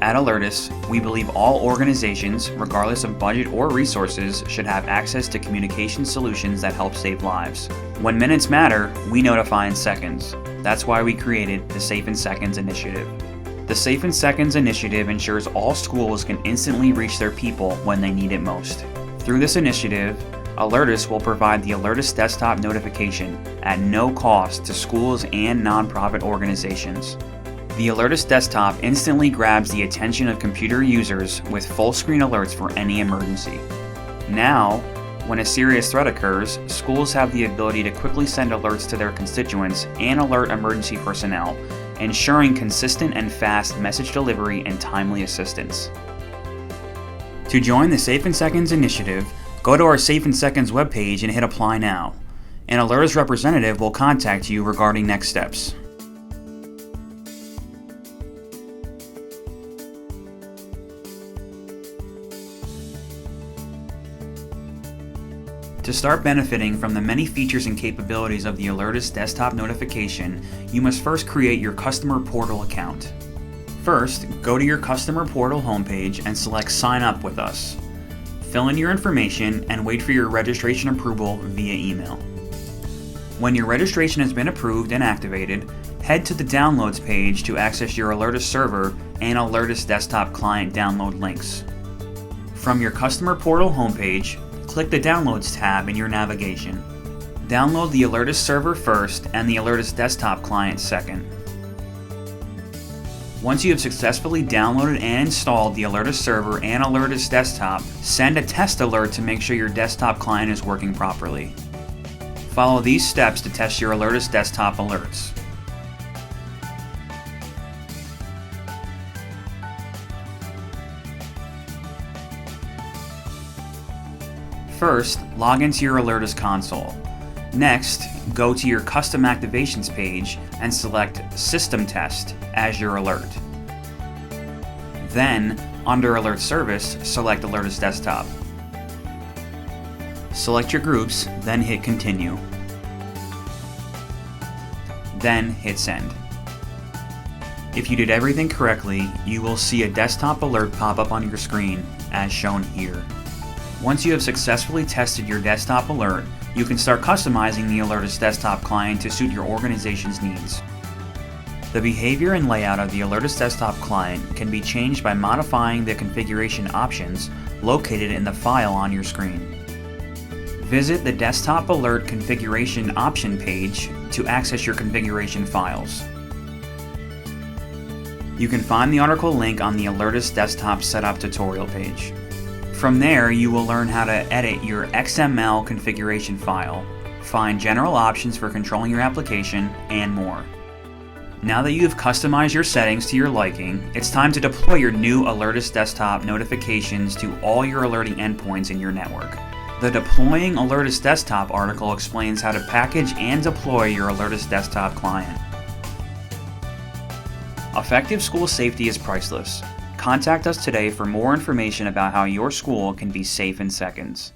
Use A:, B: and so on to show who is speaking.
A: At Alertus, we believe all organizations, regardless of budget or resources, should have access to communication solutions that help save lives. When minutes matter, we notify in seconds. That's why we created the Safe in Seconds initiative. The Safe in Seconds initiative ensures all schools can instantly reach their people when they need it most. Through this initiative, Alertus will provide the Alertus desktop notification at no cost to schools and nonprofit organizations. The Alertus desktop instantly grabs the attention of computer users with full screen alerts for any emergency. Now, when a serious threat occurs, schools have the ability to quickly send alerts to their constituents and alert emergency personnel, ensuring consistent and fast message delivery and timely assistance. To join the Safe in Seconds initiative, go to our Safe in Seconds webpage and hit Apply Now. An Alertus representative will contact you regarding next steps. To start benefiting from the many features and capabilities of the Alertus desktop notification, you must first create your customer portal account. First, go to your customer portal homepage and select Sign Up with Us. Fill in your information and wait for your registration approval via email. When your registration has been approved and activated, head to the Downloads page to access your Alertus server and Alertus desktop client download links. From your customer portal homepage, click the Downloads tab in your navigation. Download the Alertus server first and the Alertus desktop client second. Once you have successfully downloaded and installed the Alertus server and Alertus desktop, send a test alert to make sure your desktop client is working properly. Follow these steps to test your Alertus desktop alerts. First, log into your Alertus console. Next, go to your Custom Activations page and select System Test as your alert. Then, under Alert Service, select Alertus Desktop. Select your groups, then hit Continue. Then hit Send. If you did everything correctly, you will see a desktop alert pop up on your screen, as shown here. Once you have successfully tested your desktop alert, you can start customizing the Alertus desktop client to suit your organization's needs. The behavior and layout of the Alertus desktop client can be changed by modifying the configuration options located in the file on your screen. Visit the Desktop Alert Configuration option page to access your configuration files. You can find the article link on the Alertus desktop setup tutorial page. From there, you will learn how to edit your XML configuration file, find general options for controlling your application, and more. Now that you have customized your settings to your liking, it's time to deploy your new Alertus desktop notifications to all your alerting endpoints in your network. The Deploying Alertus Desktop article explains how to package and deploy your Alertus desktop client. Effective school safety is priceless. Contact us today for more information about how your school can be safe in seconds.